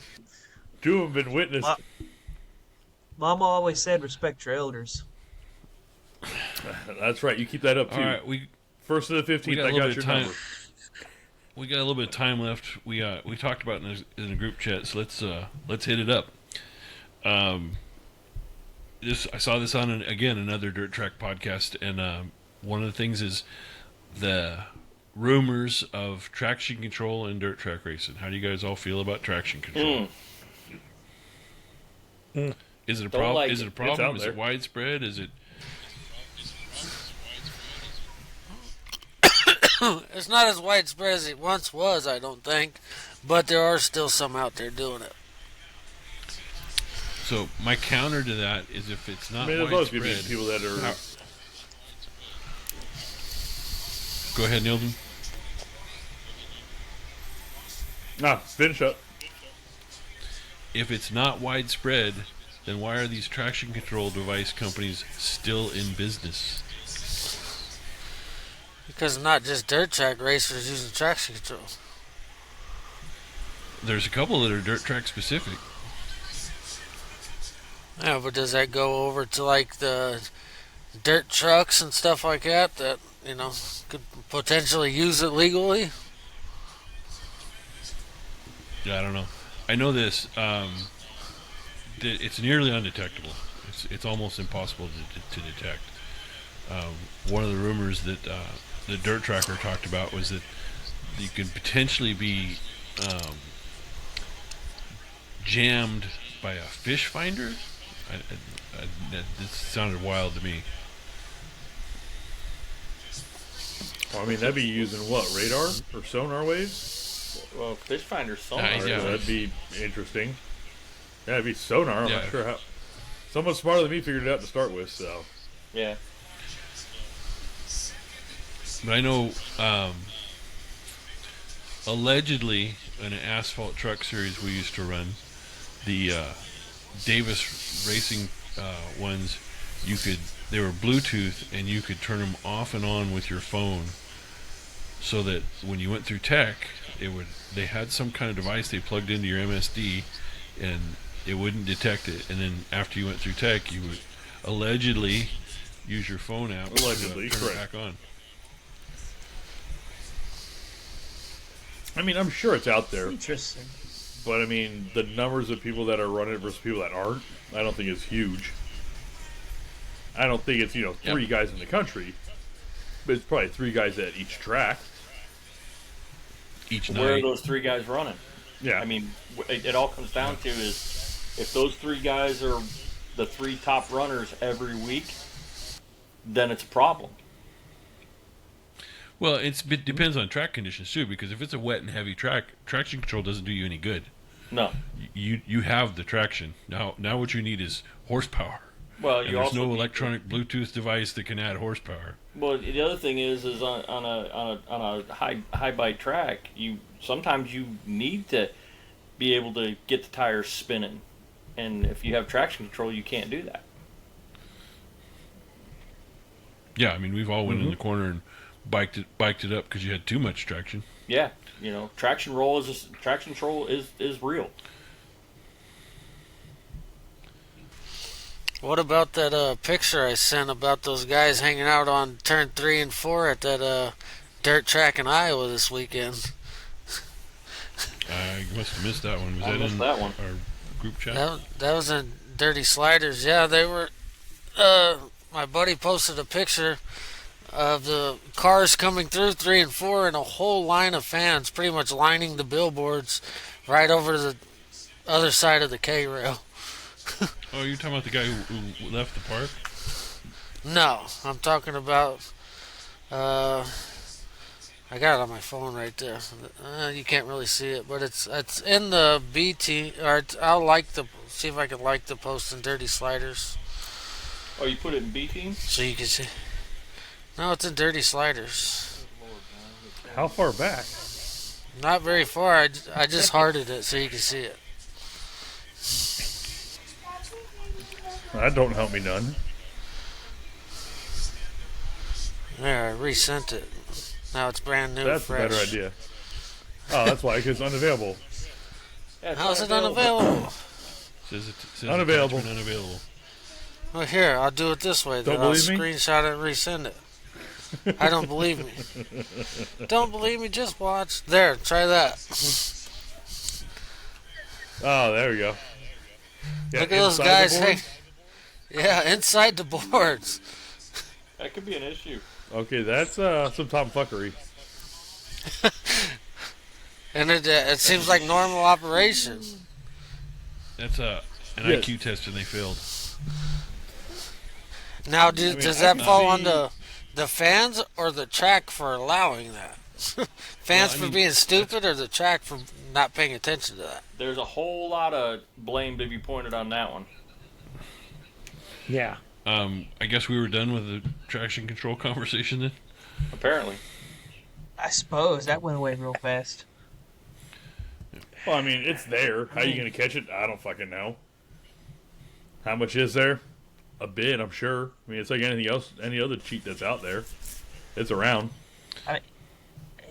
Two have been witnessed. Mama always said respect your elders. That's right. You keep that up too. All right, we First to the 15th, got a I little got bit your of time. number. We got a little bit of time left. We talked about it in a group chat, so let's hit it up. I saw this on another Dirt Track podcast, and one of the things is the rumors of traction control in dirt track racing. How do you guys all feel about traction control? Is it a Don't problem? like Is it. it a It's problem? out Is there. it widespread? Is it? It's not as widespread as it once was, I don't think, but there are still some out there doing it. So my counter to that is if it's I not mean, there's always going to be widespread. people that are. Go ahead, Nilden. Finish up. If it's not widespread, then why are these traction control device companies still in business? Because not just dirt track racers using traction control. There's a couple that are dirt track specific. Yeah, but does that go over to like the dirt trucks and stuff like that could potentially use it legally? Yeah, I don't know. I know this. It's nearly undetectable. It's almost impossible to detect. One of the rumors that the Dirt Tracker talked about was that you could potentially be jammed by a fish finder. This sounded wild to me. Well, I mean, that'd be using what? Radar or sonar waves? Well, fish finder's sonar. Yeah. So that'd be interesting. Yeah, it'd be sonar. I'm Yeah. not sure how. Someone smarter than me figured it out to start with, so. Yeah. But I know, allegedly, in an asphalt truck series we used to run, the Davis Racing ones, they were Bluetooth, and you could turn them off and on with your phone, so that when you went through tech, they had some kind of device they plugged into your MSD, and it wouldn't detect it. And then after you went through tech, you would allegedly use your phone app Allegedly, to turn it correct. back on. I mean, I'm sure it's out there, Interesting. but I mean, the numbers of people that are running it versus people that aren't, I don't think is huge. I don't think it's, three guys in the country, but it's probably three guys at each track. Each Where are night. those three guys running? Yeah. I mean, it all comes down to is if those three guys are the three top runners every week, then it's a problem. Well, it depends on track conditions too, because if it's a wet and heavy track, traction control doesn't do you any good. No. You have the traction. Now what you need is horsepower. Well, And you there's also no need electronic Bluetooth device that can add horsepower. Well, the other thing is on a high bite track, sometimes you need to be able to get the tires spinning, and if you have traction control, you can't do that. Yeah, I mean, we've all went in the corner and biked it up because you had too much traction. Yeah, traction control is real. What about that picture I sent about those guys hanging out on turn 3 and 4 at that dirt track in Iowa this weekend? I must have missed that one. Was I that missed in that one. our group chat? That was in Dirty Sliders. Yeah, they were. My buddy posted a picture of the cars coming through 3 and 4 and a whole line of fans pretty much lining the billboards right over to the other side of the K rail. Oh, you're talking about the guy who left the park? No, I'm talking about. I got it on my phone right there. You can't really see it, but it's in the BT. Or I'll see if I can like the post in Dirty Sliders. Oh, you put it in B team? So you can see. No, it's in Dirty Sliders. How far back? Not very far. I just hearted it so you can see it. That don't help me none. There, I resent it. Now it's brand new. That's fresh. a better idea. Oh, that's why, because it's unavailable. Yeah, it's How's it unavailable? Says Unavailable. attachment unavailable. Well, here, I'll do it this way. Don't Then I'll believe me? screenshot it and resend it. I don't believe me. Don't believe me? Just watch. There, try that. Oh, there we go. Yeah, Look at those inside the guys. board? Yeah, inside the boards. That could be an issue. Okay, that's some tomfuckery. And it seems like normal operation. That's an Yes. IQ test and they failed. Now, does I that can fall see- on the fans or the track for allowing that? Fans for being stupid or the track for not paying attention to that? There's a whole lot of blame to be pointed on that one. Yeah. I guess we were done with the traction control conversation then. Apparently. I suppose that went away real fast. Well, I mean, it's there. How are you going to catch it? I don't fucking know. How much is there? A bit, I'm sure. I mean, it's like anything else, any other cheat that's out there. It's around. I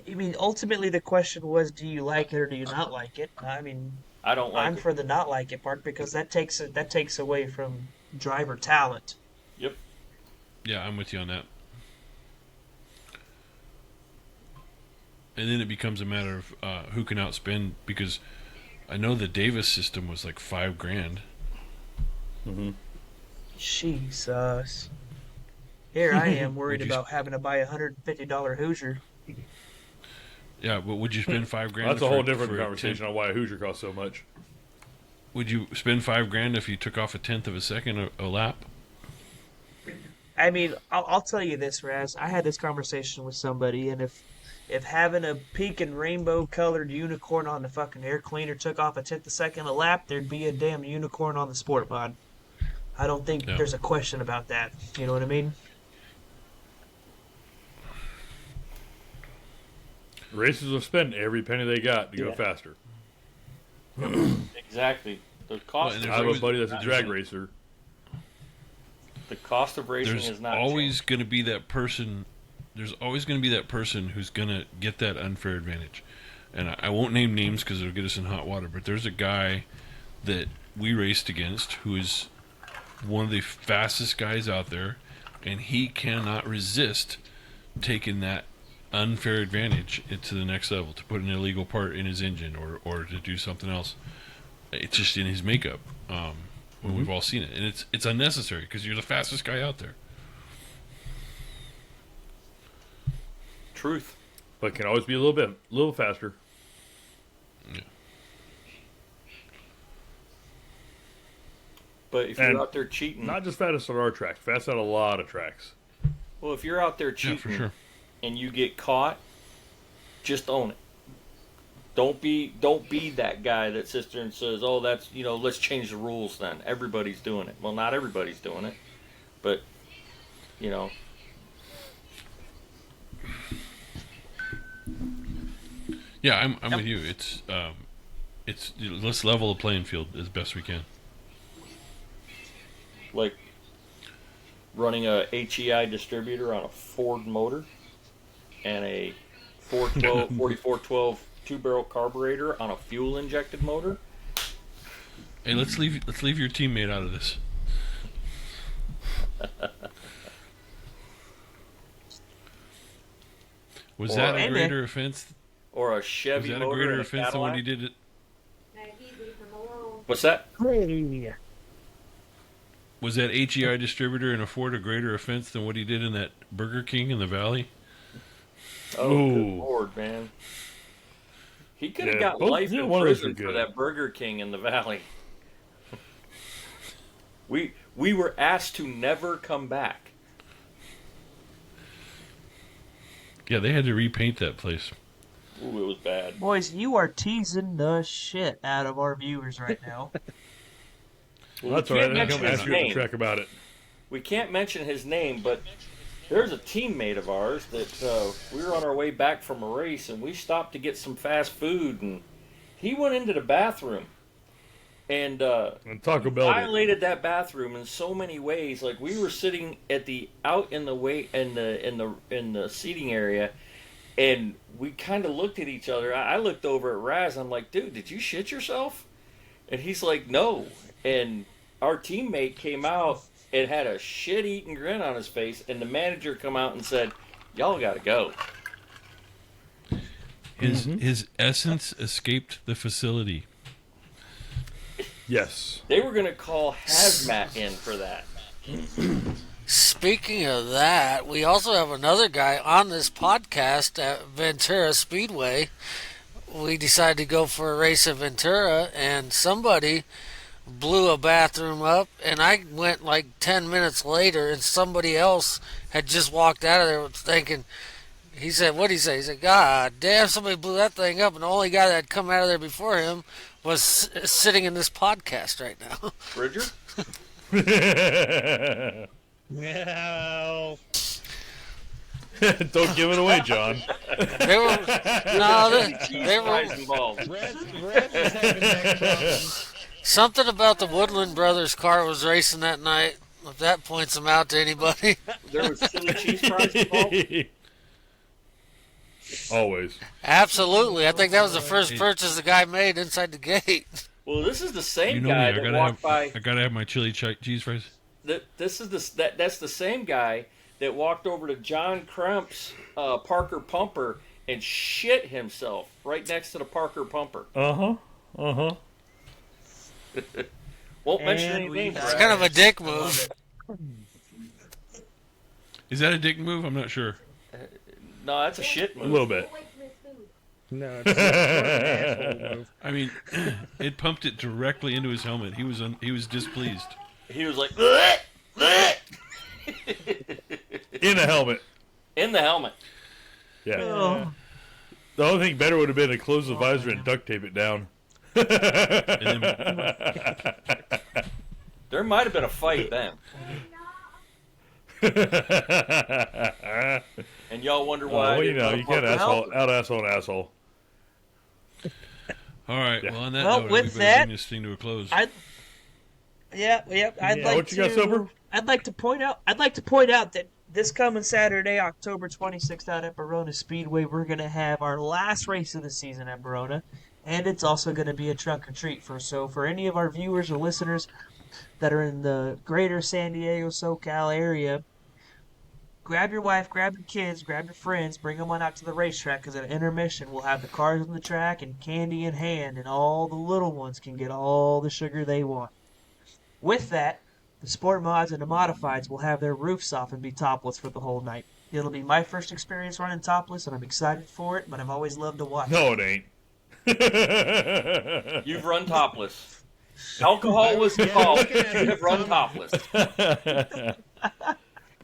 mean, ultimately the question was, do you like it or do you not like it? I mean, I don't like I'm it. for the not like it part because that takes away from driver talent. Yep. Yeah, I'm with you on that. And then it becomes a matter of who can outspend, because I know the Davis system was like $5,000. Mm-hmm. Jesus. Here I am worried Would you- about having to buy a $150 Hoosier. Yeah, but would you spend $5,000? That's a whole different for a conversation on why a Hoosier costs so much. Would you spend $5,000 if you took off a tenth of a second a lap? I mean, I'll tell you this, Raz. I had this conversation with somebody, and if having a pink and rainbow colored unicorn on the fucking air cleaner took off a tenth a second a lap, there'd be a damn unicorn on the sport pod. I don't think Yeah. there's a question about that. You know what I mean? Racers will spend every penny they got to go Yeah. faster. Exactly. The cost. and I there's have a always- buddy that's a drag racer. The cost of racing There's is not. always changed. going to be that person. There's always going to be that person who's going to get that unfair advantage. And I won't name names because it'll get us in hot water. But there's a guy that we raced against who is one of the fastest guys out there, and he cannot resist taking that unfair advantage to the next level, to put an illegal part in his engine or to do something else. It's just in his makeup. When we've all seen it, and it's unnecessary because you're the fastest guy out there. Truth. But can always be a little faster. Yeah. But if And you're out there cheating, Not just fastest on our track, fast at a lot of tracks. well, if you're out there Yeah, cheating for sure. and you get caught, just own it. Don't be that guy that sits there and says, "Oh, that's let's change the rules." Then everybody's doing it. Well, not everybody's doing it, but Yeah, I'm with you. It's let's level the playing field as best we can. like running a HEI distributor on a Ford motor and a 4412 two-barrel carburetor on a fuel-injected motor. Hey, let's leave your teammate out of this. Was that a greater offense? Or a Chevy Was that a motor greater and a offense than what he Cadillac? did? What's that? Was that HEI distributor in a Ford a greater offense than what he did in that Burger King in the Valley? Oh, good Lord, man. He could have got life in prison for that Burger King in the Valley. We were asked to never come back. Yeah, they had to repaint that place. Ooh, it was bad. Boys, you are teasing the shit out of our viewers right now. Well, that's all right. I'm going to ask you at the track about it. We can't mention his name, but there's a teammate of ours that we were on our way back from a race, and we stopped to get some fast food, and he went into the bathroom and Taco Bell violated that bathroom in so many ways. Like, we were sitting at the out in the seating area, and we kind of looked at each other. I looked over at Raz. I'm like, dude, did you shit yourself? And he's like, no. And our teammate came out and had a shit-eating grin on his face, and the manager come out and said, y'all got to go. His essence escaped the facility. Yes. They were going to call Hazmat in for that. Speaking of that, we also have another guy on this podcast at Ventura Speedway. We decided to go for a race at Ventura, and somebody blew a bathroom up, and I went like 10 minutes later, and somebody else had just walked out of there thinking, he said, what'd he say? He said, God damn, somebody blew that thing up, and the only guy that had come out of there before him was sitting in this podcast right now. Bridger? Well, don't give it away, John. They were involved. Red was having that problem. Something about the Woodland Brothers car was racing that night. If that points them out to anybody. There was chili cheese fries involved? Always. Absolutely. I think that was the first purchase the guy made inside the gate. Well, this is the same You know guy me, that walked by. I gotta have my chili cheese fries. That's the same guy that walked over to John Kremp's Parker Pumper and shit himself right next to the Parker Pumper. Won't mention any names. It's kind of a dick move. Is that a dick move? I'm not sure. No, that's a shit move. A little bit. No, it's an asshole move. I mean, it pumped it directly into his helmet. He was displeased. He was like, bleh, bleh. In a helmet. In the helmet. Yeah. Oh. The only thing better would have been to close the visor and duct tape it down. There might have been a fight then. And y'all wonder why. Well, you know, you can't out-asshole an asshole. All right. Yeah. Well, on that Well, note, with we better that, bring this thing to a close. I'd like what you got, Sober? I'd like to point out that this coming Saturday, October 26th, out at Verona Speedway, we're going to have our last race of the season at Verona, and it's also going to be a trunk or treat for any of our viewers or listeners that are in the greater San Diego, SoCal area. Grab your wife, grab your kids, grab your friends, bring them on out to the racetrack, because at intermission we'll have the cars on the track and candy in hand, and all the little ones can get all the sugar they want. With that, the sport mods and the modifieds will have their roofs off and be topless for the whole night. It'll be my first experience running topless, and I'm excited for it, but I've always loved to watch No, it ain't. You've run topless. Alcohol was involved. You have run topless.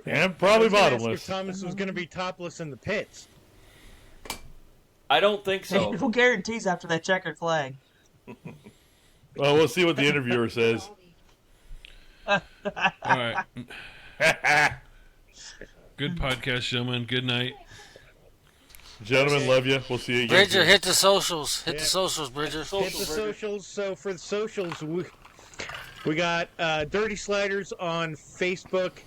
And probably I was gonna ask bottomless. if Thomas was going to be topless in the pits. I don't think so. No guarantees after that checkered flag. Well, we'll see what the interviewer says. All right. Good podcast, gentlemen. Good night. Gentlemen, love you. We'll see you again. Bridger, hit the socials. Hit the socials, Bridger. Hit the socials. So for the socials, we got Dirty Sliders on Facebook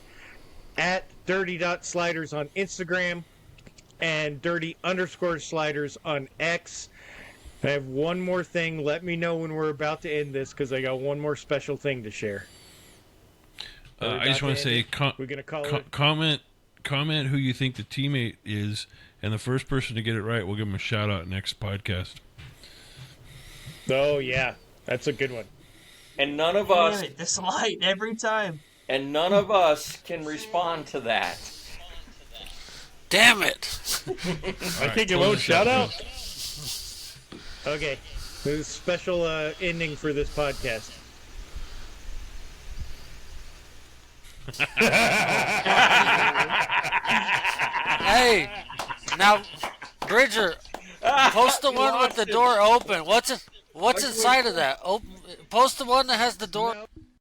at dirty.sliders on Instagram and dirty_sliders on X. I have one more thing. Let me know when we're about to end this because I got one more special thing to share. I just want to say, we're gonna call it. Comment who you think the teammate is, and the first person to get it right, we'll give them a shout out next podcast. Oh yeah, that's a good one. And none of us, The slide every time. and none of us can respond to that. Damn it! I can't give out shout out. Okay, this is a special ending for this podcast. Hey, now, Bridger, post the one with the door open. What's inside of that? Post the one that has the door.